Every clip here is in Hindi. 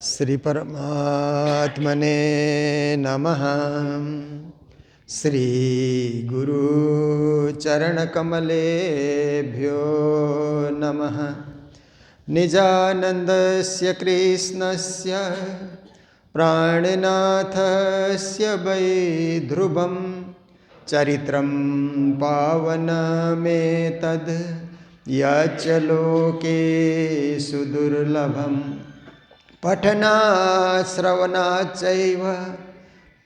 श्री परमात्मने नमः। श्री गुरु चरण कमलेभ्यो नमः। निजानन्दस्य कृष्णस्य प्राणनाथस्य वै ध्रुवं चरित्रं पावनमेतद् यच्च लोकेषु दुर्लभम्। पठनाश्रवणाच्चैव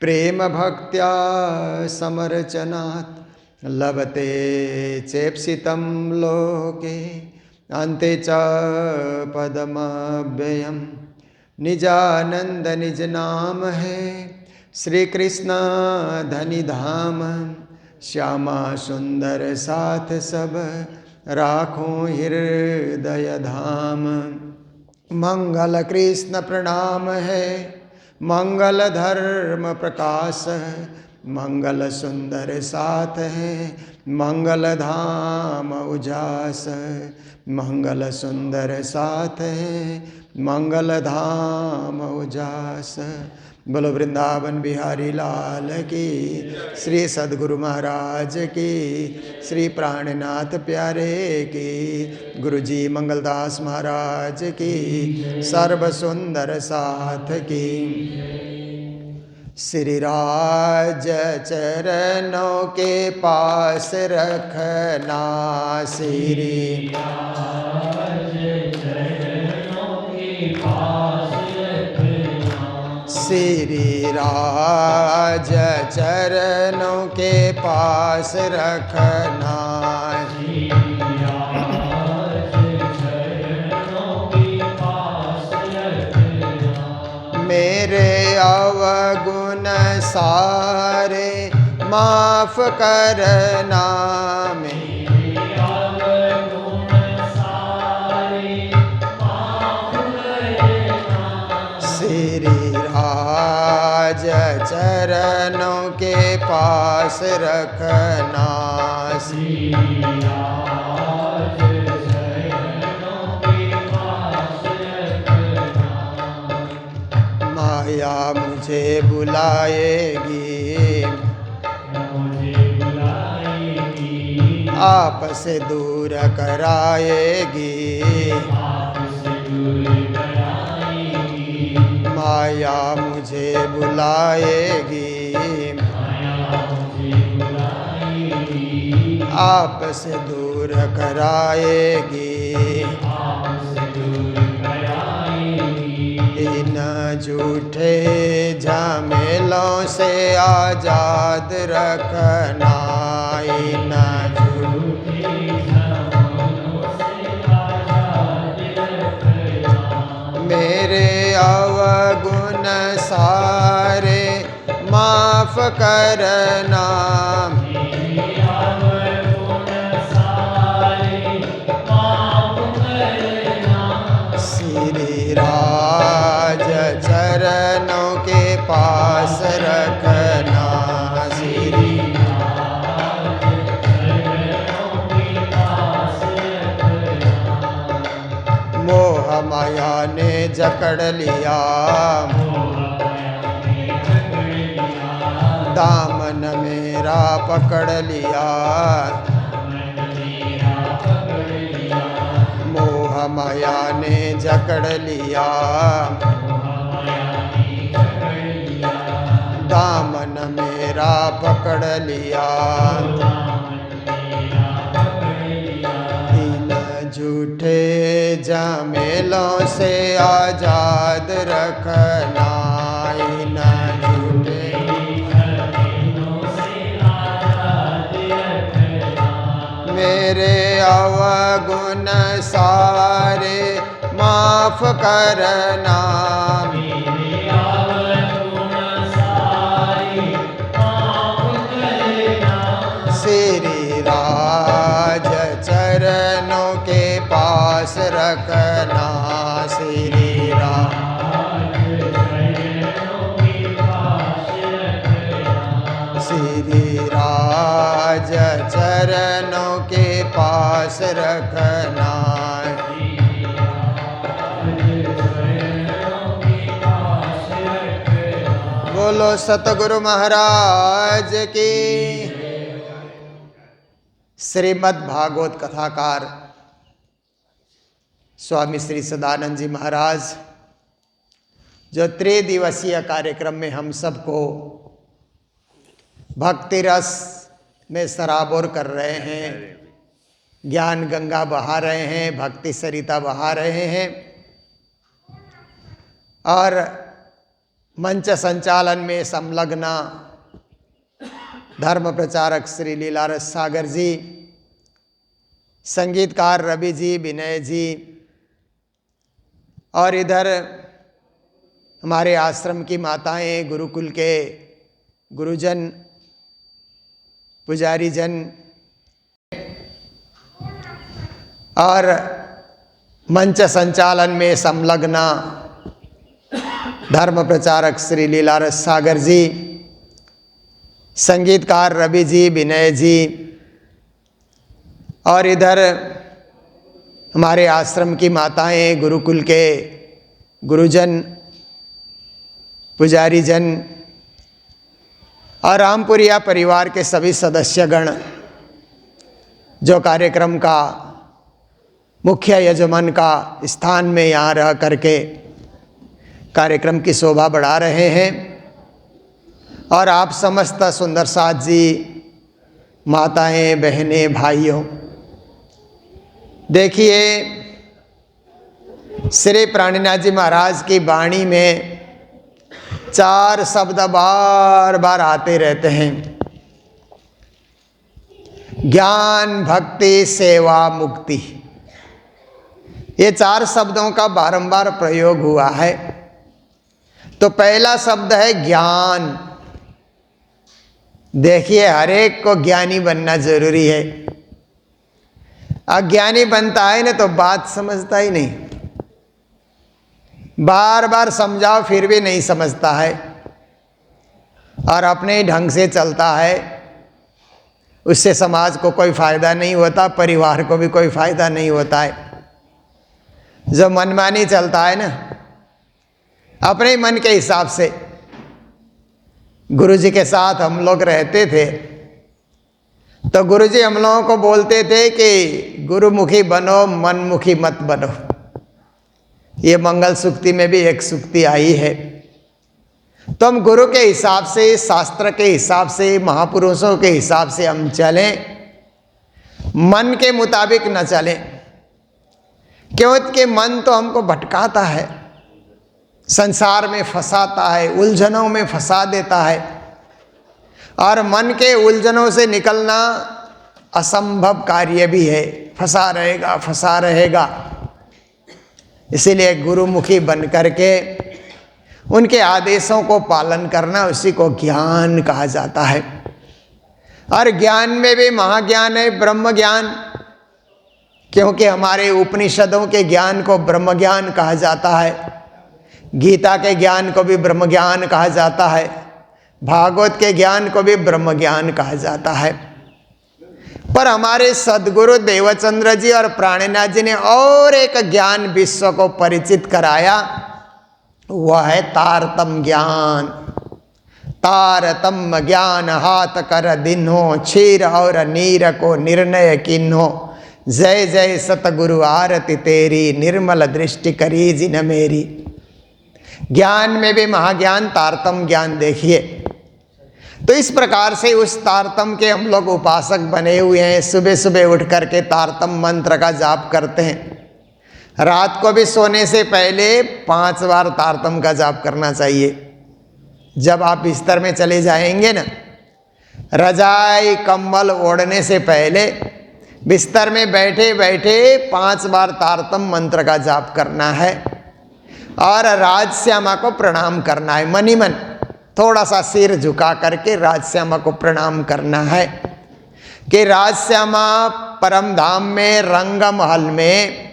प्रेम भक्त्या समर्चनात् लभते चेप्सितं लोके अन्ते च पदमव्ययम्। निजानंद निज नाम है श्री कृष्ण धनि धाम। श्यामा सुंदर साथ सब राखों हृदय धाम। मंगल कृष्ण प्रणाम है मंगल धर्म प्रकाश। मंगल सुंदर साथ है मंगल धाम उजास। मंगल सुंदर साथ है मंगल धाम उजास। बोलो वृंदावन बिहारी लाल की, श्री सद्गुरु महाराज की, श्री प्राणनाथ प्यारे की, गुरु जी मंगलदास महाराज की, सर्व सुंदर साथ की। श्री राज चरणों के पास रखना। श्री श्री राज चरणों के पास रखना। मेरे अवगुण सारे माफ करना। राज चरणों के पास रखना। माया मुझे बुलाएगी आपसे दूर कराएगी। माया मुझे बुलाएगी आपसे दूर कराएगी। इन झूठे झमेलों से आजाद रखना। इन मेरे अवगुण सारे माफ करना। श्री राज चरणों के पास रखना। श्री मोह माया ने जकड़ लिया दामन मेरा पकड़ लिया। मोह माया ने जकड़ लिया दामन मेरा पकड़ लिया। झूठे झमेलों से आजाद रखना। इन झूठे मेरे अवगुण सारे माफ करना। श्री राज चरणों के पास रखना। श्री श्री राज चरणों के पास रखना। बोलो सतगुरु महाराज की। श्रीमद् भागवत कथाकार स्वामी श्री सदानंद जी महाराज जो त्रिदिवसीय कार्यक्रम में हम सबको भक्ति रस में सराबोर कर रहे हैं, ज्ञान गंगा बहा रहे हैं, भक्ति सरिता बहा रहे हैं और मंच संचालन में संलग्न धर्म प्रचारक श्री लीलारस सागर जी, संगीतकार रवि जी, विनय जी और इधर हमारे आश्रम की माताएं, गुरुकुल के गुरुजन, पुजारी जन और मंच संचालन में संलग्न धर्म प्रचारक श्री लीलारस सागर जी, संगीतकार रवि जी, विनय जी और इधर हमारे आश्रम की माताएं, गुरुकुल के गुरुजन, पुजारी जन और रामपुरिया परिवार के सभी सदस्यगण जो कार्यक्रम का मुख्य यजमान का स्थान में यहाँ रह करके कार्यक्रम की शोभा बढ़ा रहे हैं और आप समस्त सुंदर साथ जी, माताएं, बहनें, भाइयों, देखिए श्री प्राणनाथ जी महाराज की वाणी में 4 शब्द बार बार आते रहते हैं, ज्ञान, भक्ति, सेवा, मुक्ति। ये 4 शब्दों का बारंबार प्रयोग हुआ है। तो पहला शब्द है ज्ञान। देखिए हर एक को ज्ञानी बनना जरूरी है। अज्ञानी बनता है ना तो बात समझता ही नहीं, बार बार समझाओ फिर भी नहीं समझता है और अपने ढंग से चलता है। उससे समाज को कोई फायदा नहीं होता, परिवार को भी कोई फायदा नहीं होता है। जो मनमानी चलता है ना अपने मन के हिसाब से। गुरुजी के साथ हम लोग रहते थे तो गुरुजी हम लोगों को बोलते थे कि गुरुमुखी बनो, मनमुखी मत बनो। ये मंगल सूक्ति में भी एक सूक्ति आई है। तो हम गुरु के हिसाब से, शास्त्र के हिसाब से, महापुरुषों के हिसाब से हम चलें, मन के मुताबिक न चलें, क्योंकि मन तो हमको भटकाता है, संसार में फंसाता है, उलझनों में फंसा देता है और मन के उलझनों से निकलना असंभव कार्य भी है, फंसा रहेगा। इसीलिए गुरुमुखी बन करके उनके आदेशों को पालन करना, उसी को ज्ञान कहा जाता है। और ज्ञान में भी महाज्ञान है, ब्रह्म ज्ञान, क्योंकि हमारे उपनिषदों के ज्ञान को ब्रह्म ज्ञान कहा जाता है, गीता के ज्ञान को भी ब्रह्म ज्ञान कहा जाता है, भागवत के ज्ञान को भी ब्रह्म ज्ञान कहा जाता है। पर हमारे सद्गुरु देवचंद्र जी और प्राणनाथ जी ने और एक ज्ञान विश्व को परिचित कराया, वह है तारतम ज्ञान। तारतम ज्ञान हाथ कर दिन्हो, क्षीर और नीर को निर्णय किन्हो। जय जय सतगुरु आरती तेरी, निर्मल दृष्टि करी जिन मेरी। ज्ञान में भी महाज्ञान तारतम ज्ञान देखिए। तो इस प्रकार से उस तारतम के हम लोग उपासक बने हुए हैं। सुबह सुबह उठ करके तारतम मंत्र का जाप करते हैं। रात को भी सोने से पहले 5 बार तारतम का जाप करना चाहिए। जब आप बिस्तर में चले जाएंगे ना, रजाई कंबल ओढ़ने से पहले बिस्तर में बैठे बैठे 5 बार तारतम मंत्र का जाप करना है और राजश्यामा को प्रणाम करना है। मनी मन थोड़ा सा सिर झुका करके राजश्यामा को प्रणाम करना है कि राजश्यामा परम धाम में रंग महल में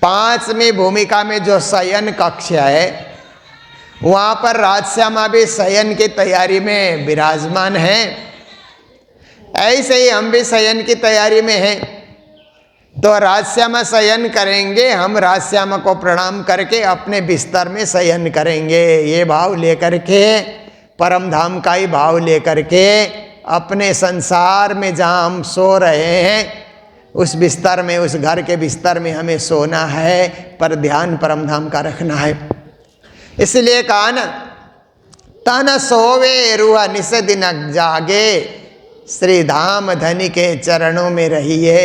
5वीं भूमिका में जो शयन कक्ष है, वहाँ पर राजश्यामा भी शयन की तैयारी में विराजमान है। ऐसे ही हम भी शयन की तैयारी में हैं। तो राजश्यामा शयन करेंगे, हम राजश्यामा को प्रणाम करके अपने बिस्तर में शयन करेंगे। ये भाव लेकर के परम धाम का ही भाव लेकर के अपने संसार में जहाँ हम सो रहे हैं उस बिस्तर में, उस घर के बिस्तर में हमें सोना है, पर ध्यान परम धाम का रखना है। इसलिए कहा ना, तन सोवे रूह निस दिन जागे, श्री धाम धनी के चरणों में रहिए,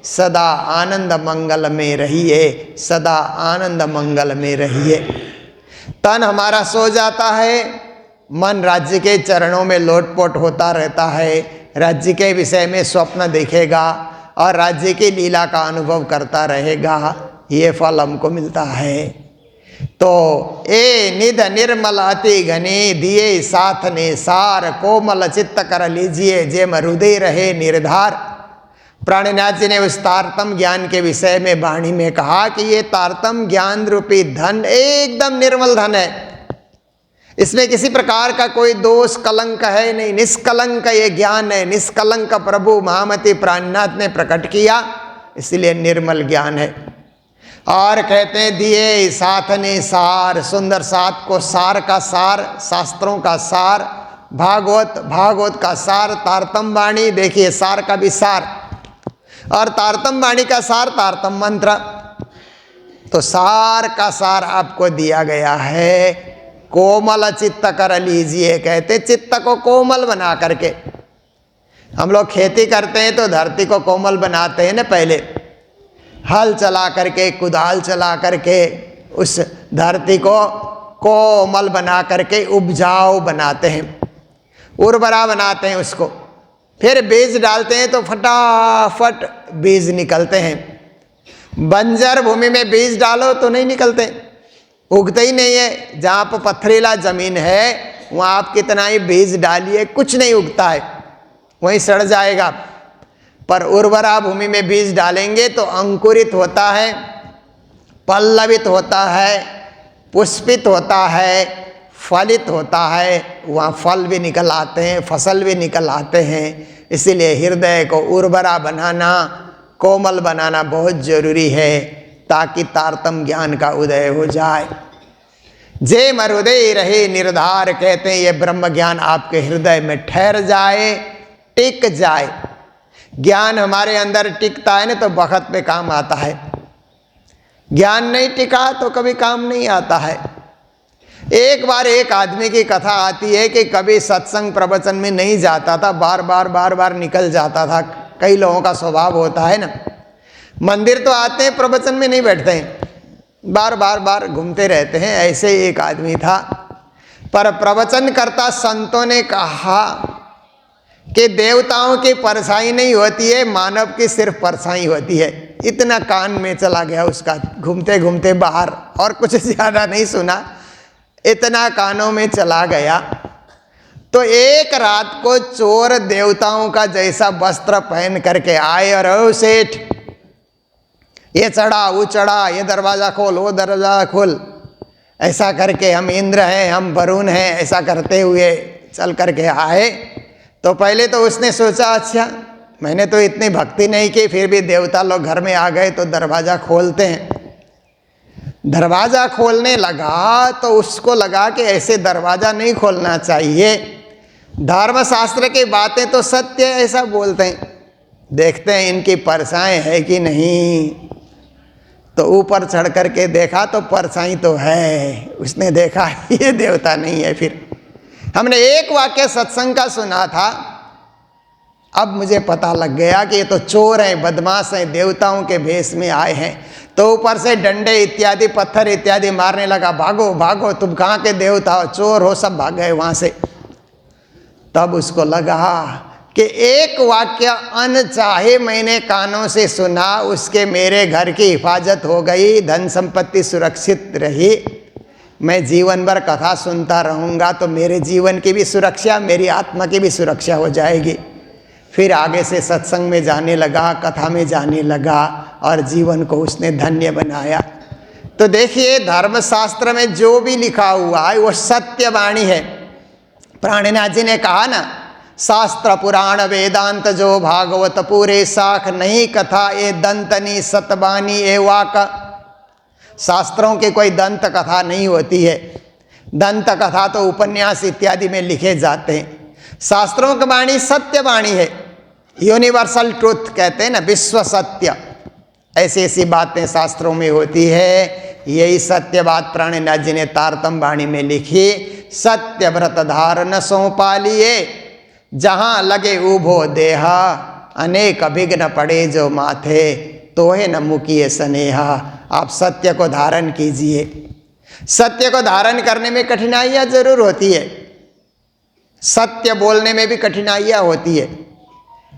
सदा आनंद मंगल में रहिए, सदा आनंद मंगल में रहिए। तन हमारा सो जाता है, मन राज्य के चरणों में लोटपोट होता रहता है, राज्य के विषय में स्वप्न देखेगा और राज्य की लीला का अनुभव करता रहेगा, ये फल हमको मिलता है। तो ए निध निर्मल अति घने दिए साथ ने सार, कोमल चित्त कर लीजिए जेम हृदय रहे निर्धार। प्राणनाथ जी ने उस तारतम ज्ञान के विषय में वाणी में कहा कि ये तारतम ज्ञान रूपी धन एकदम निर्मल धन है, इसमें किसी प्रकार का कोई दोष कलंक है नहीं, निष्कलंक ये ज्ञान है, निष्कलंक प्रभु महामती प्राणनाथ ने प्रकट किया, इसलिए निर्मल ज्ञान है। और कहते हैं दिए साथ ने सार, सुंदर साथ को सार का सार, शास्त्रों का सार, भागवत का सार, तारतम वाणी देखिए सार का भी सार, और तारतम वाणी का सार तारतम मंत्र। तो सार का सार आपको दिया गया है, कोमल चित्त कर लीजिए। कहते चित्त को कोमल बना करके, हम लोग खेती करते हैं तो धरती को कोमल बनाते हैं ना, पहले हल चला करके, कुदाल चला करके उस धरती को कोमल बना करके उपजाऊ बनाते हैं, उर्वरा बनाते हैं उसको। फिर बीज डालते हैं तो फटाफट बीज निकलते हैं। बंजर भूमि में बीज डालो तो नहीं निकलते, उगते ही नहीं है। जहाँ पर पथरीला जमीन है वहाँ आप कितना ही बीज डालिए कुछ नहीं उगता है, वहीं सड़ जाएगा। पर उर्वरा भूमि में बीज डालेंगे तो अंकुरित होता है, पल्लवित होता है, पुष्पित होता है, फलित होता है, वहाँ फल भी निकल आते हैं, फसल भी निकल आते हैं। इसीलिए हृदय को उर्वरा बनाना, कोमल बनाना बहुत जरूरी है, ताकि तारतम ज्ञान का उदय हो जाए। जे हृदय रहे निर्धार, कहते हैं ये ब्रह्म ज्ञान आपके हृदय में ठहर जाए, टिक जाए। ज्ञान हमारे अंदर टिकता है ना तो वक्त पे काम आता है, ज्ञान नहीं टिका तो कभी काम नहीं आता है। एक बार एक आदमी की कथा आती है कि कभी सत्संग प्रवचन में नहीं जाता था, बार बार निकल जाता था। कई लोगों का स्वभाव होता है ना, मंदिर तो आते हैं प्रवचन में नहीं बैठते हैं, बार घूमते रहते हैं। ऐसे एक आदमी था, पर प्रवचन करता संतों ने कहा कि देवताओं की परछाई नहीं होती है, मानव की सिर्फ परछाई होती है। इतना कान में चला गया उसका, घूमते घूमते बाहर, और कुछ ज़्यादा नहीं सुना, इतना कानों में चला गया। तो एक रात को चोर देवताओं का जैसा वस्त्र पहन करके आए और ओ सेठ, ये चढ़ा वो चढ़ा, ये दरवाज़ा खोल वो दरवाज़ा खोल, ऐसा करके हम इंद्र हैं, हम वरुण हैं, ऐसा करते हुए चल करके आए। तो पहले तो उसने सोचा अच्छा मैंने तो इतनी भक्ति नहीं की, फिर भी देवता लोग घर में आ गए तो दरवाज़ा खोलते हैं। दरवाज़ा खोलने लगा तो उसको लगा कि ऐसे दरवाज़ा नहीं खोलना चाहिए, धर्मशास्त्र की बातें तो सत्य ऐसा बोलते हैं, देखते हैं इनकी परछाई है कि नहीं। तो ऊपर चढ़ करके देखा तो परछाई तो है, उसने देखा ये देवता नहीं है। फिर हमने एक वाक्य सत्संग का सुना था, अब मुझे पता लग गया कि ये तो चोर हैं, बदमाश हैं, देवताओं के भेष में आए हैं। तो ऊपर से डंडे इत्यादि पत्थर इत्यादि मारने लगा, भागो भागो तुम कहाँ के देवता हो, चोर हो, सब भाग गए वहाँ से। तब उसको लगा कि एक वाक्य अनचाहे मैंने कानों से सुना, उसके मेरे घर की हिफाजत हो गई, धन संपत्ति सुरक्षित रही। मैं जीवन भर कथा सुनता रहूँगा तो मेरे जीवन की भी सुरक्षा, मेरी आत्मा की भी सुरक्षा हो जाएगी। फिर आगे से सत्संग में जाने लगा, कथा में जाने लगा और जीवन को उसने धन्य बनाया। तो देखिए धर्मशास्त्र में जो भी लिखा हुआ है वो सत्यवाणी है। प्राणनाथ जी ने कहा ना, शास्त्र पुराण वेदांत जो भागवत पूरे साख, नहीं कथा ए दंतनी सतबानी ए वाक। शास्त्रों की कोई दंत कथा नहीं होती है, दंत कथा तो उपन्यास इत्यादि में लिखे जाते हैं। शास्त्रों की वाणी सत्य वाणी है, यूनिवर्सल ट्रूथ कहते हैं ना, विश्व सत्य। ऐसी ऐसी बातें शास्त्रों में होती है। यही सत्य बात प्राणनाथ जी ने तारतम वाणी में लिखी। सत्य व्रत धारण सो पालिए, जहाँ लगे उभो देहा, अनेक विघ्न पड़े जो माथे, तोहे न मुकिए स्नेहा। आप सत्य को धारण कीजिए। सत्य को धारण करने में कठिनाइयाँ जरूर होती है, सत्य बोलने में भी कठिनाइयाँ होती है,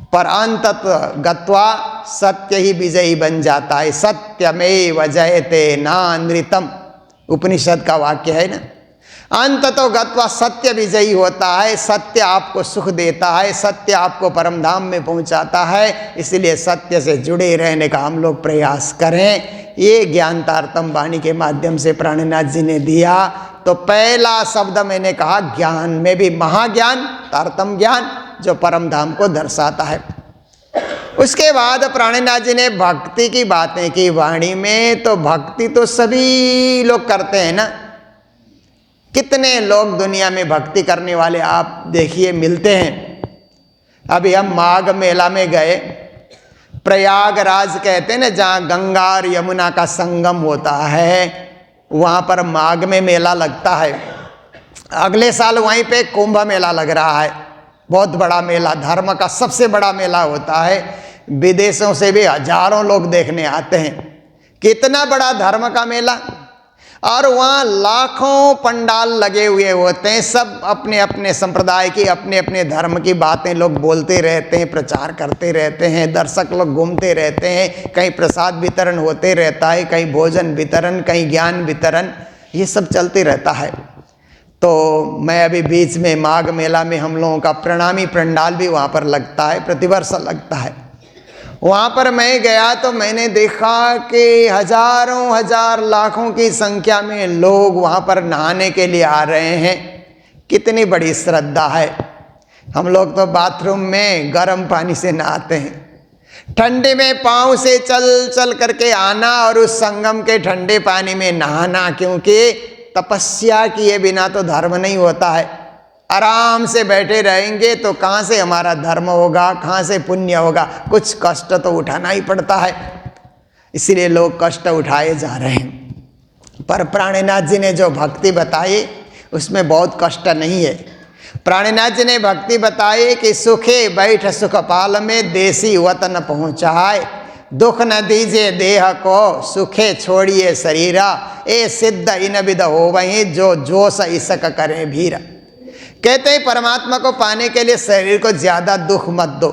पर अंततः गत्वा सत्य ही विजयी बन जाता है। सत्यमेव जयते नानृतम, उपनिषद का वाक्य है ना। अंततः गत्वा सत्य विजयी होता है। सत्य आपको सुख देता है, सत्य आपको परम धाम में पहुंचाता है। इसलिए सत्य से जुड़े रहने का हम लोग प्रयास करें। ये ज्ञान तारतम वाणी के माध्यम से प्राणनाथ जी ने दिया। तो पहला शब्द मैंने कहा ज्ञान में भी महाज्ञान, तारतम ज्ञान जो परम धाम को दर्शाता है। उसके बाद प्राणनाथ जी ने भक्ति की बातें की वाणी में। तो भक्ति तो सभी लोग करते हैं ना। कितने लोग दुनिया में भक्ति करने वाले आप देखिए मिलते हैं। अभी हम माघ मेला में गए, प्रयागराज कहते हैं ना, जहाँ गंगा और यमुना का संगम होता है, वहाँ पर माघ में मेला लगता है। अगले साल वहीं पे कुंभ मेला लग रहा है, बहुत बड़ा मेला, धर्म का सबसे बड़ा मेला होता है। विदेशों से भी हजारों लोग देखने आते हैं। कितना बड़ा धर्म का मेला, और वहाँ लाखों पंडाल लगे हुए होते हैं। सब अपने अपने संप्रदाय की, अपने अपने धर्म की बातें लोग बोलते रहते हैं, प्रचार करते रहते हैं। दर्शक लोग घूमते रहते हैं, कहीं प्रसाद वितरण होते रहता है, कहीं भोजन वितरण, कहीं ज्ञान वितरण, ये सब चलते रहता है। तो मैं अभी बीच में माघ मेला में हम लोगों का प्रणामी पंडाल भी वहाँ पर लगता है, प्रतिवर्ष लगता है। वहाँ पर मैं गया तो मैंने देखा कि हजारों हजार लाखों की संख्या में लोग वहाँ पर नहाने के लिए आ रहे हैं। कितनी बड़ी श्रद्धा है। हम लोग तो बाथरूम में गर्म पानी से नहाते हैं, ठंडे में पाँव से चल चल करके आना और उस संगम के ठंडे पानी में नहाना, क्योंकि तपस्या किए बिना तो धर्म नहीं होता है। आराम से बैठे रहेंगे तो कहाँ से हमारा धर्म होगा, कहाँ से पुण्य होगा। कुछ कष्ट तो उठाना ही पड़ता है, इसीलिए लोग कष्ट उठाए जा रहे हैं। पर प्राणनाथ जी ने जो भक्ति बताई उसमें बहुत कष्ट नहीं है। प्राणनाथ जी ने भक्ति बताई कि सुखे बैठ सुख पाल में, देसी वतन पहुँचाए, दुख न दीजिए देह को, सुखे छोड़िए शरीरा, ए सिद्ध इन विद हो वहीं, जो जोश इसक करें भीरा। कहते हैं परमात्मा को पाने के लिए शरीर को ज़्यादा दुख मत दो,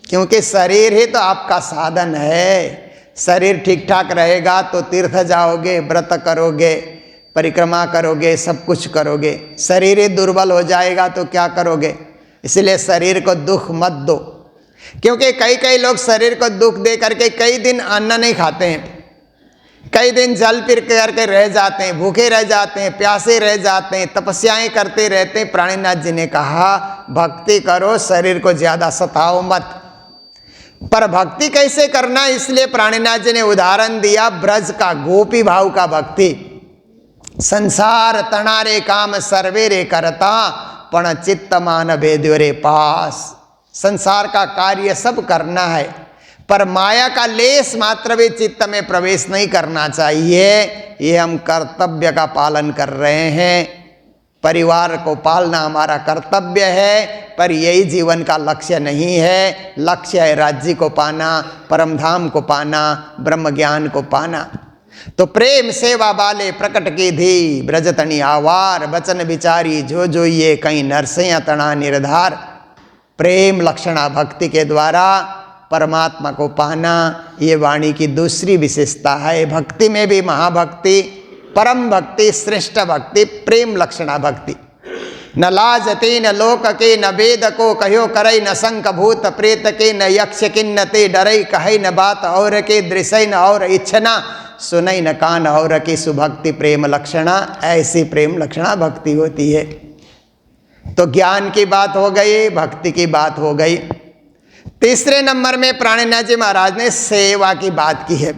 क्योंकि शरीर ही तो आपका साधन है। शरीर ठीक ठाक रहेगा तो तीर्थ जाओगे, व्रत करोगे, परिक्रमा करोगे, सब कुछ करोगे। शरीर ही दुर्बल हो जाएगा तो क्या करोगे। इसलिए शरीर को दुख मत दो, क्योंकि कई कई लोग शरीर को दुख दे करके कई दिन अन्न नहीं खाते हैं, कई दिन जल पी करके रह जाते हैं, भूखे रह जाते हैं, प्यासे रह जाते हैं, तपस्याएं करते रहते हैं। प्राणनाथ जी ने कहा भक्ति करो, शरीर को ज़्यादा सताओ मत। पर भक्ति कैसे करना, इसलिए प्राणनाथ जी ने उदाहरण दिया ब्रज का, गोपी भाव का भक्ति। संसार तणारे काम सर्वे रे करता, पण चित्त मान भेद्यो रे पास। संसार का कार्य सब करना है, पर माया का लेस मात्र भी चित्त में प्रवेश नहीं करना चाहिए। ये हम कर्तव्य का पालन कर रहे हैं। परिवार को पालना हमारा कर्तव्य है, पर यही जीवन का लक्ष्य नहीं है। लक्ष्य है राज्य को पाना, परम धाम को पाना, ब्रह्म ज्ञान को पाना। तो प्रेम सेवा बाले प्रकट की धी, ब्रजतनी आवार, वचन विचारी जो ये कहीं नरसैया तना निर्धार। प्रेम लक्षणा भक्ति के द्वारा परमात्मा को पाना, ये वाणी की दूसरी विशेषता है। भक्ति में भी महाभक्ति, परम भक्ति, श्रेष्ठ भक्ति, प्रेम लक्षणा भक्ति। न लाजते न लोक के, न वेद को कहो करई, न शंक भूत प्रेत के, न यक्ष किन्न ते डरई, कहे न बात और के, दृश्य न और इच्छना, सुनई न कान और की, सुभक्ति प्रेम लक्षणा। ऐसी प्रेम लक्षणा भक्ति होती है। तो ज्ञान की बात हो गई, भक्ति की बात हो गई। तीसरे नंबर में प्राणनाथ जी महाराज ने सेवा की बात की है।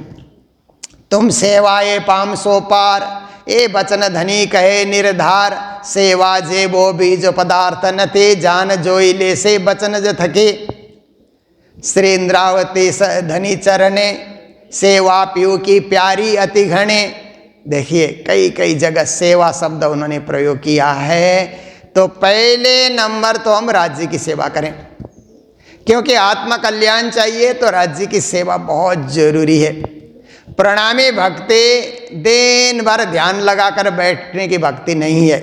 तुम सेवाए पाम सो पार, ए बचन धनी कहे निर्धार, सेवा जे वो बीज पदार्थ न ते, जान जोई ले से बचन ज थके। श्री इंद्रावती धनी चरणे, सेवा पीऊ की प्यारी अति घणे। देखिए कई कई जगह सेवा शब्द उन्होंने प्रयोग किया है। तो पहले नंबर तो हम राज्य की सेवा करें, क्योंकि आत्मा कल्याण चाहिए तो राज्य की सेवा बहुत जरूरी है। प्रणामी भक्ति दिन भर ध्यान लगाकर बैठने की भक्ति नहीं है।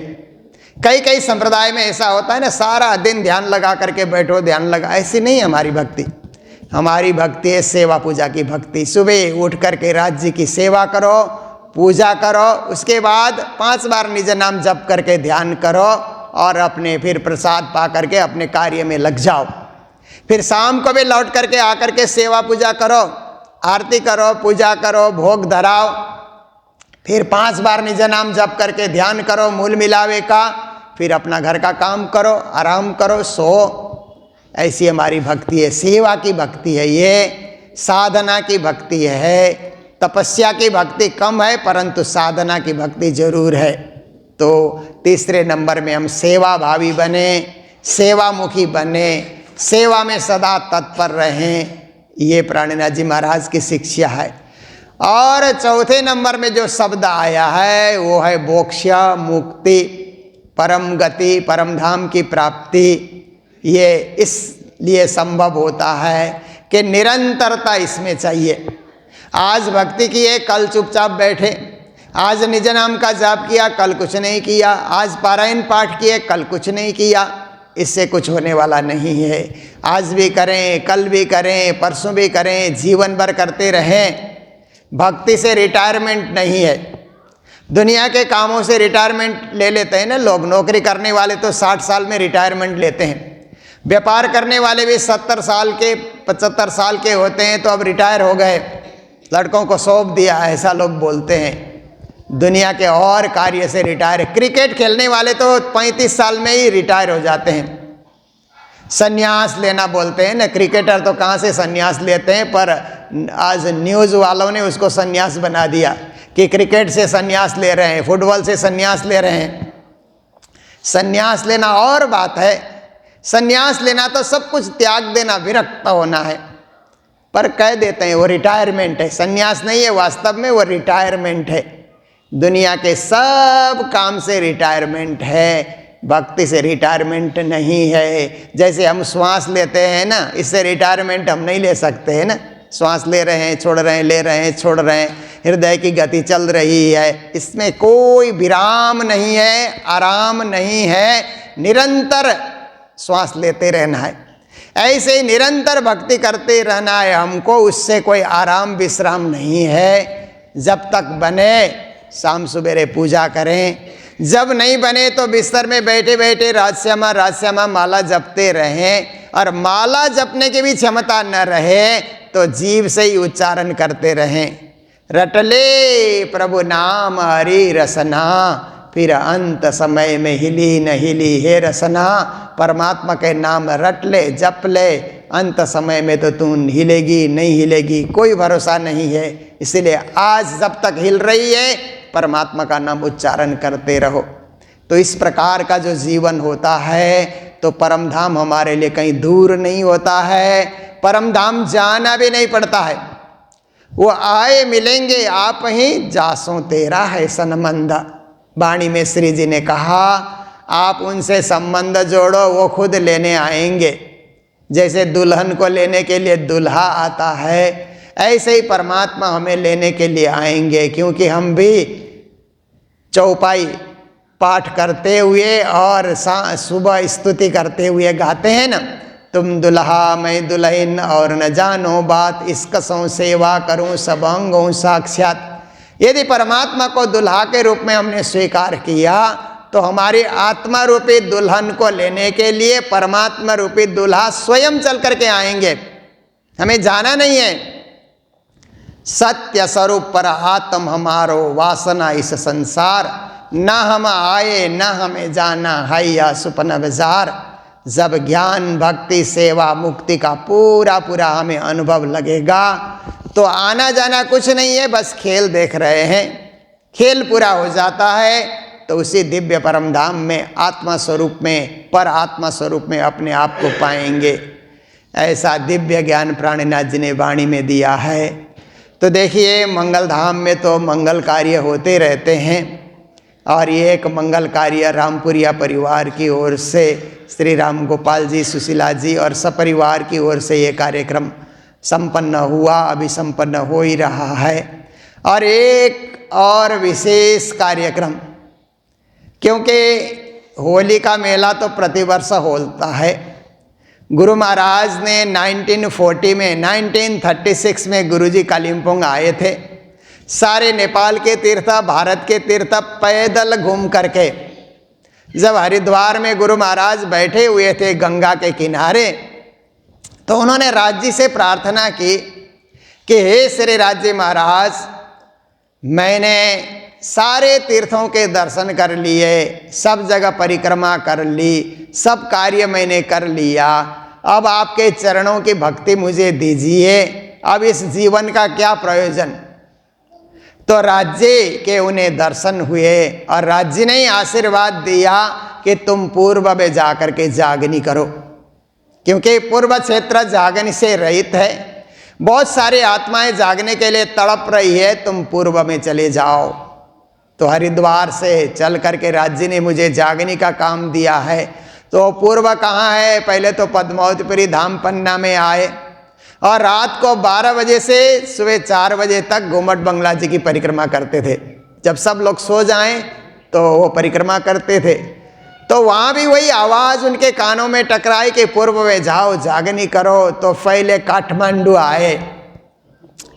कई कई संप्रदाय में ऐसा होता है ना, सारा दिन ध्यान लगा करके बैठो, ध्यान लगा, ऐसी नहीं है हमारी भक्ति। हमारी भक्ति है सेवा पूजा की भक्ति। सुबह उठ करके राज्य की सेवा करो, पूजा करो, उसके बाद 5 बार निज नाम जप करके ध्यान करो और अपने फिर प्रसाद पा करके अपने कार्य में लग जाओ। फिर शाम को भी लौट करके आकर के सेवा पूजा करो, आरती करो, पूजा करो, भोग धराओ, फिर 5 बार निज नाम जप करके ध्यान करो मूल मिलावे का, फिर अपना घर का काम करो, आराम करो, सो। ऐसी हमारी भक्ति है, सेवा की भक्ति है, ये साधना की भक्ति है। तपस्या की भक्ति कम है, परंतु साधना की भक्ति जरूर है। तो तीसरे नंबर में हम सेवा भावी बने, सेवामुखी बने, सेवा में सदा तत्पर रहें, ये प्राणनाथ जी महाराज की शिक्षा है। और चौथे नंबर में जो शब्द आया है वो है मोक्ष, मुक्ति, परम गति, परम धाम की प्राप्ति। ये इसलिए संभव होता है कि निरंतरता इसमें चाहिए। आज भक्ति किए, कल चुपचाप बैठे, आज निज नाम का जाप किया, कल कुछ नहीं किया, आज पारायण पाठ किए, कल कुछ नहीं किया, इससे कुछ होने वाला नहीं है। आज भी करें, कल भी करें, परसों भी करें, जीवन भर करते रहें। भक्ति से रिटायरमेंट नहीं है। दुनिया के कामों से रिटायरमेंट ले लेते हैं ना लोग। नौकरी करने वाले तो 60 साल में रिटायरमेंट लेते हैं, व्यापार करने वाले भी 70 साल के 75 साल के होते हैं तो अब रिटायर हो गए, लड़कों को सौंप दिया, ऐसा लोग बोलते हैं। दुनिया के और कार्य से रिटायर। क्रिकेट खेलने वाले तो 35 साल में ही रिटायर हो जाते हैं। संन्यास लेना बोलते हैं ना, क्रिकेटर तो कहाँ से संन्यास लेते हैं, पर आज न्यूज़ वालों ने उसको संन्यास बना दिया कि क्रिकेट से संन्यास ले रहे हैं, फुटबॉल से संन्यास ले रहे हैं। संन्यास लेना और बात है, संन्यास लेना तो सब कुछ त्याग देना, विरक्त होना है, पर कह देते हैं वो रिटायरमेंट है। संन्यास नहीं है, वास्तव में वो रिटायरमेंट है। दुनिया के सब काम से रिटायरमेंट है, भक्ति से रिटायरमेंट नहीं है। जैसे हम श्वास लेते हैं ना, इससे रिटायरमेंट हम नहीं ले सकते हैं ना। श्वास ले रहे हैं, छोड़ रहे हैं, ले रहे हैं, छोड़ रहे हैं, हृदय की गति चल रही है, इसमें कोई विराम नहीं है, आराम नहीं है, निरंतर श्वास लेते रहना है। ऐसे ही निरंतर भक्ति करते रहना है हमको, उससे कोई आराम विश्राम नहीं है। जब तक बने शाम सवेरे पूजा करें, जब नहीं बने तो बिस्तर में बैठे बैठे राजश्यामा राजश्यामा माला जपते रहें। और माला जपने की भी क्षमता न रहे तो जीव से ही उच्चारण करते रहें, रटले प्रभु नाम हरि रसना, फिर अंत समय में हिली न हिली हे रसना। परमात्मा के नाम रट ले, जप ले, अंत समय में तो तू हिलेगी नहीं हिलेगी, कोई भरोसा नहीं है। इसलिए आज जब तक हिल रही है परमात्मा का नाम उच्चारण करते रहो। तो इस प्रकार का जो जीवन होता है तो परम धाम हमारे लिए कहीं दूर नहीं होता है, परम धाम जाना भी नहीं पड़ता है। वो आए मिलेंगे आप ही, जासों तेरा है सनमंदा। वाणी में श्री जी ने कहा आप उनसे संबंध जोड़ो, वो खुद लेने आएंगे। जैसे दुल्हन को लेने के लिए दूल्हा आता है, ऐसे ही परमात्मा हमें लेने के लिए आएंगे। क्योंकि हम भी चौपाई पाठ करते हुए और सुबह स्तुति करते हुए गाते हैं ना, तुम दुल्हा मैं दुल्हन और न जानो बात, इसकसों सेवा करूं सब अंगों साक्षात। यदि परमात्मा को दुल्हा के रूप में हमने स्वीकार किया तो हमारी आत्मा रूपी दुल्हन को लेने के लिए परमात्मा रूपी दुल्हा स्वयं चल करके आएंगे, हमें जाना नहीं है। सत्य स्वरूप पर आत्म हमारो वासना इस संसार, न हम आए न हमें जाना हैया सुपन बाजार। जब ज्ञान भक्ति सेवा मुक्ति का पूरा पूरा हमें अनुभव लगेगा तो आना जाना कुछ नहीं है, बस खेल देख रहे हैं। खेल पूरा हो जाता है तो उसी दिव्य परम धाम में आत्मा स्वरूप में, पर आत्मा स्वरूप में अपने आप को पाएंगे। ऐसा दिव्य ज्ञान प्राणनाथ जी ने वाणी में दिया है। तो देखिए, मंगल धाम में तो मंगल कार्य होते रहते हैं, और ये एक मंगल कार्य रामपुरिया परिवार की ओर से श्री राम गोपाल जी, सुशीला जी और सपरिवार की ओर से ये कार्यक्रम संपन्न हुआ, अभी संपन्न हो ही रहा है। और एक और विशेष कार्यक्रम, क्योंकि होली का मेला तो प्रतिवर्ष होता है। गुरु महाराज ने 1936 में गुरुजी कालिम्पोंग आए थे। सारे नेपाल के तीर्थ, भारत के तीर्थ पैदल घूम करके जब हरिद्वार में गुरु महाराज बैठे हुए थे गंगा के किनारे, तो उन्होंने राज्य से प्रार्थना की कि हे श्री राज्य महाराज, मैंने सारे तीर्थों के दर्शन कर लिए, सब जगह परिक्रमा कर ली, सब कार्य मैंने कर लिया, अब आपके चरणों की भक्ति मुझे दीजिए, अब इस जीवन का क्या प्रयोजन। तो राज्य के उन्हें दर्शन हुए और राज्य ने आशीर्वाद दिया कि तुम पूर्व में जाकर के जागनी करो, क्योंकि पूर्व क्षेत्र जागने से रहित है। बहुत सारी आत्माएं जागने के लिए तड़प रही है, तुम पूर्व में चले जाओ। तो हरिद्वार से चल करके राज्य ने मुझे जागने का काम दिया है। तो पूर्व कहाँ है? पहले तो पद्मावतीपुरी धाम पन्ना में आए और रात को 12 बजे से सुबह 4 बजे तक घुमट बंगला जी की परिक्रमा करते थे। जब सब लोग सो जाएं तो वो परिक्रमा करते थे। तो वहाँ भी वही आवाज़ उनके कानों में टकराई कि पूर्व में जाओ, जागनी करो। तो पहले काठमांडू आए।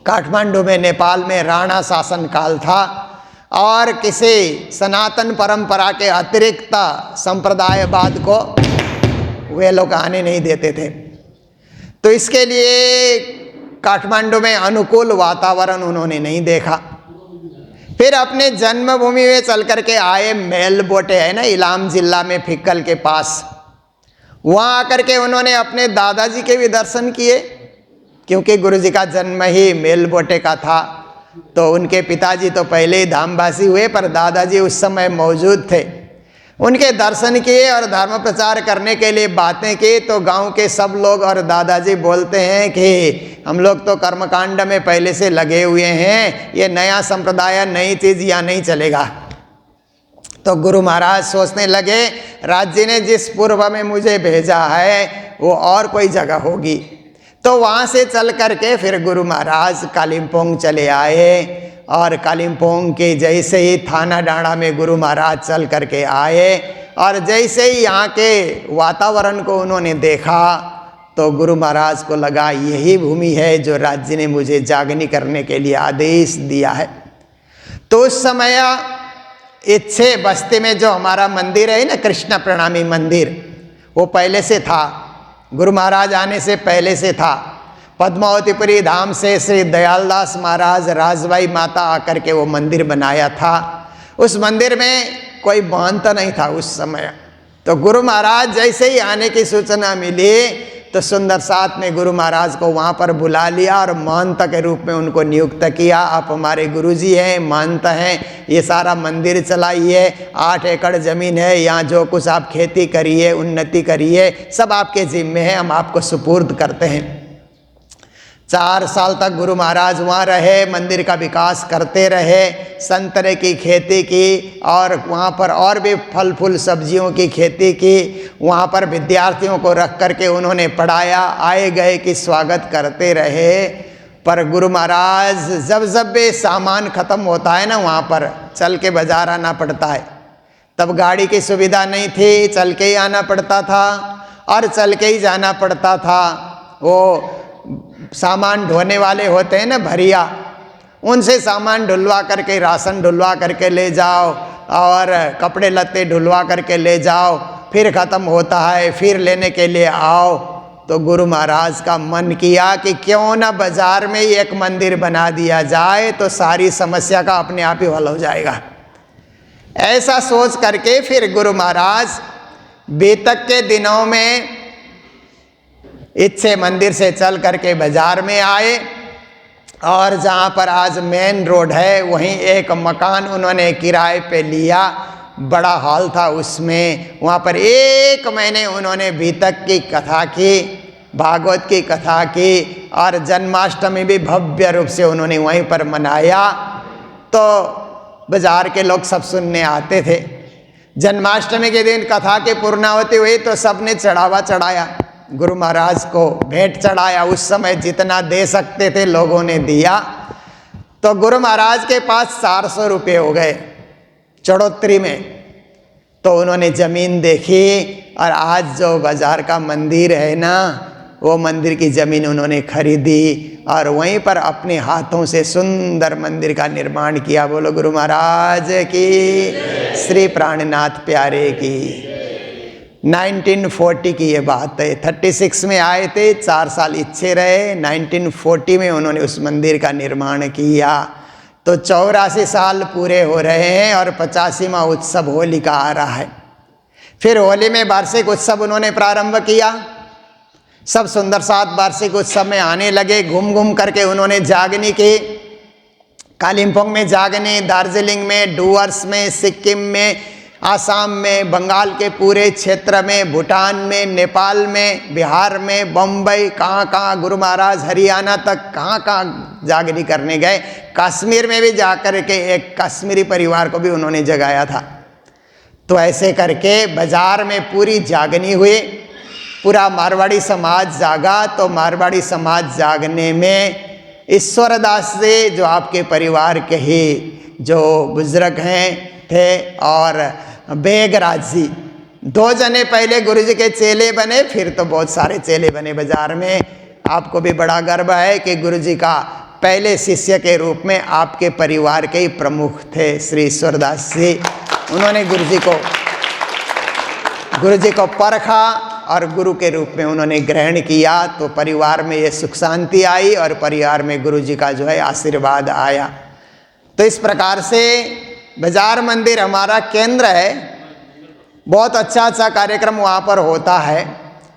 काठमांडू में नेपाल में राणा शासन काल था और किसी सनातन परंपरा के अतिरिक्त संप्रदायवाद को वे लोग आने नहीं देते थे। तो इसके लिए काठमांडू में अनुकूल वातावरण उन्होंने नहीं देखा। फिर अपने जन्मभूमि में चल करके आए, मेलबोटे है ना इलाम जिला में फिक्कल के पास, वहाँ आकर के उन्होंने अपने दादाजी के भी दर्शन किए, क्योंकि गुरुजी का जन्म ही मेलबोटे का था। तो उनके पिताजी तो पहले ही धामवासी हुए, पर दादाजी उस समय मौजूद थे। उनके दर्शन किए और धर्म प्रचार करने के लिए बातें की। तो गांव के सब लोग और दादाजी बोलते हैं कि हम लोग तो कर्मकांड में पहले से लगे हुए हैं, ये नया संप्रदाय, नई चीज़ यहाँ नहीं चलेगा। तो गुरु महाराज सोचने लगे, राज्य ने जिस पूर्व में मुझे भेजा है वो और कोई जगह होगी। तो वहाँ से चल करके फिर गुरु महाराज कालिम्पोंग चले आए और कालिम्पोंग के जैसे ही थाना डाँडा में गुरु महाराज चल करके आए और जैसे ही यहाँ के वातावरण को उन्होंने देखा तो गुरु महाराज को लगा यही भूमि है जो राज्य ने मुझे जागनी करने के लिए आदेश दिया है। तो उस समय इच्छे बस्ती में जो हमारा मंदिर है ना, कृष्ण प्रणामी मंदिर, वो पहले से था, गुरु महाराज आने से पहले से था। पद्मावतीपुरी धाम से श्री दयालदास महाराज, राजबाई माता आकर के वो मंदिर बनाया था। उस मंदिर में कोई महंत नहीं था उस समय। तो गुरु महाराज जैसे ही आने की सूचना मिली तो सुंदर साथ ने गुरु महाराज को वहाँ पर बुला लिया और महंत के रूप में उनको नियुक्त किया। आप हमारे गुरुजी हैं, महंत हैं, ये सारा मंदिर चलाइए, 8 एकड़ ज़मीन है, यहाँ जो कुछ आप खेती करिए, उन्नति करिए, सब आपके जिम्मे है, हम आपको सुपुर्द करते हैं। 4 साल तक गुरु महाराज वहाँ रहे, मंदिर का विकास करते रहे, संतरे की खेती की और वहाँ पर और भी फल फूल सब्जियों की खेती की। वहाँ पर विद्यार्थियों को रख करके उन्होंने पढ़ाया, आए गए की स्वागत करते रहे। पर गुरु महाराज जब भी सामान ख़त्म होता है ना, वहाँ पर चल के बाजार आना पड़ता है। तब गाड़ी की सुविधा नहीं थी, चल के ही आना पड़ता था और चल के ही जाना पड़ता था। वो सामान ढोने वाले होते हैं ना, भरिया, उनसे सामान ढुलवा करके, राशन ढुलवा करके ले जाओ और कपड़े लत्ते ढुलवा करके ले जाओ, फिर ख़त्म होता है, फिर लेने के लिए आओ। तो गुरु महाराज का मन किया कि क्यों ना बाजार में ही एक मंदिर बना दिया जाए, तो सारी समस्या का अपने आप ही हल हो जाएगा। ऐसा सोच करके फिर गुरु महाराज बीतक के दिनों में इच्छे मंदिर से चल करके बाजार में आए और जहाँ पर आज मेन रोड है वहीं एक मकान उन्होंने किराए पे लिया, बड़ा हॉल था उसमें। वहाँ पर 1 महीने उन्होंने भीतक की कथा की, भागवत की कथा की, और जन्माष्टमी भी भव्य रूप से उन्होंने वहीं पर मनाया। तो बाजार के लोग सब सुनने आते थे। जन्माष्टमी के दिन कथा की पूर्णाहुति हुई तो सबने चढ़ावा चढ़ाया, गुरु महाराज को भेंट चढ़ाया। उस समय जितना दे सकते थे लोगों ने दिया। तो गुरु महाराज के पास 400 रुपये हो गए चढ़ोतरी में। तो उन्होंने ज़मीन देखी, और आज जो बाजार का मंदिर है ना, वो मंदिर की ज़मीन उन्होंने खरीदी और वहीं पर अपने हाथों से सुंदर मंदिर का निर्माण किया। बोलो गुरु महाराज की, श्री प्राणनाथ प्यारे की। 1940 की ये बात है। 36 में आए थे, 4 साल इच्छे रहे। 1940 में उन्होंने उस मंदिर का निर्माण किया। तो 84 साल पूरे हो रहे हैं और 85वां उत्सव होली का आ रहा है। फिर होली में वार्षिक उत्सव उन्होंने प्रारंभ किया। सब सुंदर साथ वार्षिक उत्सव में आने लगे। घूम घूम करके उन्होंने जागनी की, कालिम्पोंग में जागनी, दार्जिलिंग में, डुवर्स में, सिक्किम में, आसाम में, बंगाल के पूरे क्षेत्र में, भूटान में, नेपाल में, बिहार में, बम्बई, कहाँ गुरु महाराज हरियाणा तक कहाँ जागनी करने गए। कश्मीर में भी जाकर के एक कश्मीरी परिवार को भी उन्होंने जगाया था। तो ऐसे करके बाजार में पूरी जागनी हुई, पूरा मारवाड़ी समाज जागा। तो मारवाड़ी समाज जागने में ईश्वरदास से, जो आपके परिवार के ही जो बुजुर्ग हैं थे, और बेगराज जी, 2 जने पहले गुरु जी के चेले बने, फिर तो बहुत सारे चेले बने बाजार में। आपको भी बड़ा गर्व है कि गुरु जी का पहले शिष्य के रूप में आपके परिवार के ही प्रमुख थे श्री ईश्वरदास जी। उन्होंने गुरु जी को परखा और गुरु के रूप में उन्होंने ग्रहण किया। तो परिवार में ये सुख शांति आई और परिवार में गुरु जी का जो है आशीर्वाद आया। तो इस प्रकार से बाजार मंदिर हमारा केंद्र है। बहुत अच्छा कार्यक्रम वहाँ पर होता है।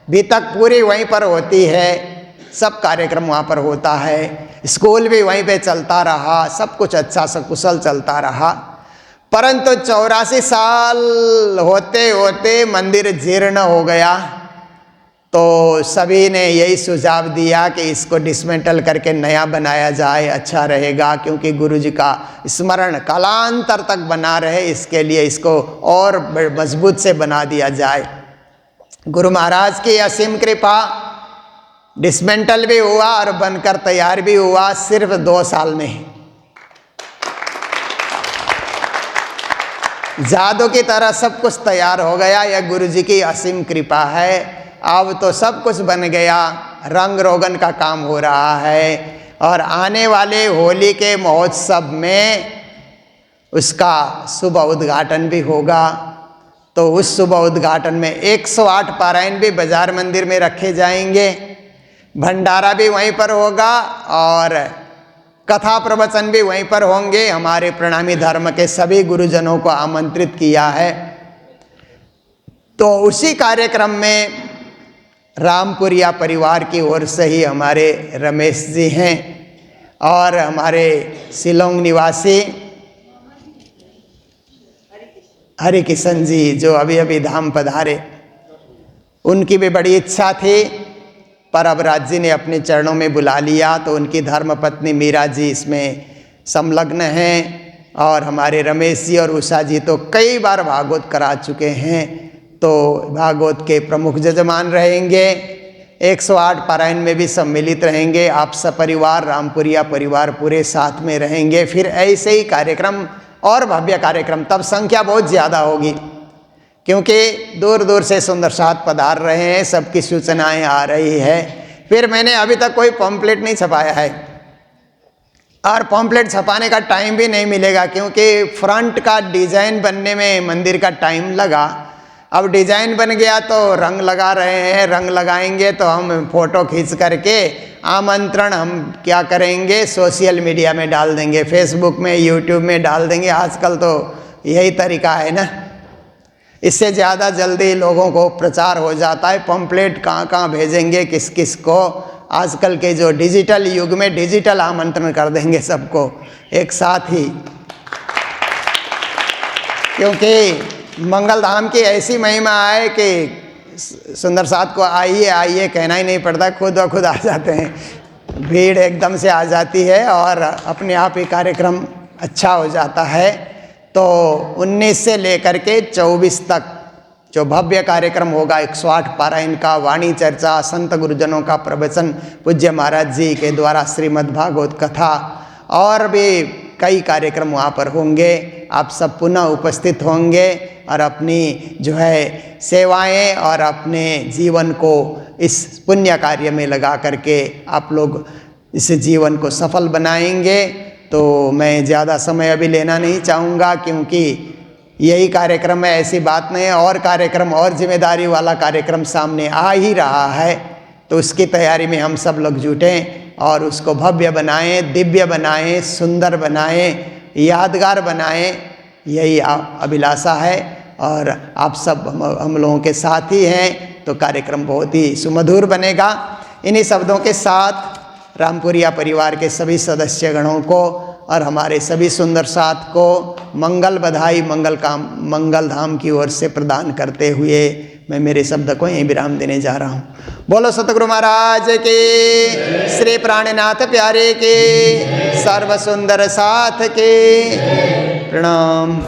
भीतक पूरी वहीं पर होती है, सब कार्यक्रम वहाँ पर होता है। स्कूल भी वहीं पे चलता रहा, सब कुछ अच्छा सकुशल चलता रहा। परंतु 84 साल होते होते मंदिर जीर्ण हो गया। तो सभी ने यही सुझाव दिया कि इसको डिसमेंटल करके नया बनाया जाए, अच्छा रहेगा, क्योंकि गुरु जी का स्मरण कालांतर तक बना रहे, इसके लिए इसको और मजबूत से बना दिया जाए। गुरु महाराज की असीम कृपा, डिसमेंटल भी हुआ और बनकर तैयार भी हुआ सिर्फ 2 साल में। जादू की तरह सब कुछ तैयार हो गया। यह गुरु जी की असीम कृपा है। अब तो सब कुछ बन गया, रंग रोगन का काम हो रहा है। और आने वाले होली के महोत्सव में उसका शुभ उद्घाटन भी होगा। तो उस शुभ उद्घाटन में 108 पारायण भी बाजार मंदिर में रखे जाएंगे, भंडारा भी वहीं पर होगा और कथा प्रवचन भी वहीं पर होंगे। हमारे प्रणामी धर्म के सभी गुरुजनों को आमंत्रित किया है। तो उसी कार्यक्रम में रामपुरिया परिवार की ओर से ही हमारे रमेश जी हैं और हमारे शिलोंग निवासी हरिकिशन जी जो अभी अभी धाम पधारे, उनकी भी बड़ी इच्छा थी, पर अब राज जी ने अपने चरणों में बुला लिया। तो उनकी धर्मपत्नी मीरा जी इसमें संलग्न हैं और हमारे रमेश जी और उषा जी तो कई बार भागवत करा चुके हैं, तो भागवत के प्रमुख जजमान रहेंगे। 108 पारायण में भी सम्मिलित रहेंगे। आप सपरिवार रामपुरिया परिवार पूरे साथ में रहेंगे। फिर ऐसे ही कार्यक्रम और भव्य कार्यक्रम, तब संख्या बहुत ज़्यादा होगी, क्योंकि दूर दूर से सुंदर साथ पधार रहे हैं, सबकी सूचनाएं आ रही है। फिर मैंने अभी तक कोई पॉम्पलेट नहीं छपाया है और पॉम्पलेट छपाने का टाइम भी नहीं मिलेगा, क्योंकि फ्रंट का डिज़ाइन बनने में मंदिर का टाइम लगा। अब डिज़ाइन बन गया तो रंग लगा रहे हैं, रंग लगाएंगे तो हम फ़ोटो खींच करके आमंत्रण हम क्या करेंगे, सोशल मीडिया में डाल देंगे, फेसबुक में, यूट्यूब में डाल देंगे। आजकल तो यही तरीका है ना, इससे ज़्यादा जल्दी लोगों को प्रचार हो जाता है। पम्पलेट कहाँ कहाँ भेजेंगे, किस किस को, आजकल के जो डिजिटल युग में डिजिटल आमंत्रण कर देंगे सबको एक साथ ही, क्योंकि मंगलधाम की ऐसी महिमा है कि सुंदर साथ को आइए आइए कहना ही नहीं पड़ता, खुद ब खुद आ जाते हैं, भीड़ एकदम से आ जाती है और अपने आप ही कार्यक्रम अच्छा हो जाता है। तो 19 से लेकर के 24 तक जो भव्य कार्यक्रम होगा, 108 पारायण का, वाणी चर्चा, संत गुरुजनों का प्रवचन, पूज्य महाराज जी के द्वारा श्रीमद् भागवत कथा और भी कई कार्यक्रम वहाँ पर होंगे। आप सब पुनः उपस्थित होंगे और अपनी जो है सेवाएं और अपने जीवन को इस पुण्य कार्य में लगा करके आप लोग इस जीवन को सफल बनाएंगे। तो मैं ज़्यादा समय अभी लेना नहीं चाहूँगा, क्योंकि यही कार्यक्रम है, ऐसी बात नहीं है, और कार्यक्रम और जिम्मेदारी वाला कार्यक्रम सामने आ ही रहा है। तो उसकी तैयारी में हम सब लोग जुटें और उसको भव्य बनाएं, दिव्य बनाएं, सुंदर बनाएं, यादगार बनाएं, यही अभिलाषा है। और आप सब हम लोगों के साथ ही हैं तो कार्यक्रम बहुत ही सुमधुर बनेगा। इन्हीं शब्दों के साथ रामपुरिया परिवार के सभी सदस्यगणों को और हमारे सभी सुंदर साथ को मंगल बधाई मंगल धाम की ओर से प्रदान करते हुए मैं मेरे शब्द को यहीं विराम देने जा रहा हूँ। बोलो सतगुरु महाराज के, श्री प्राणनाथ प्यारे के, सर्व सुंदर साथ के, प्रणाम।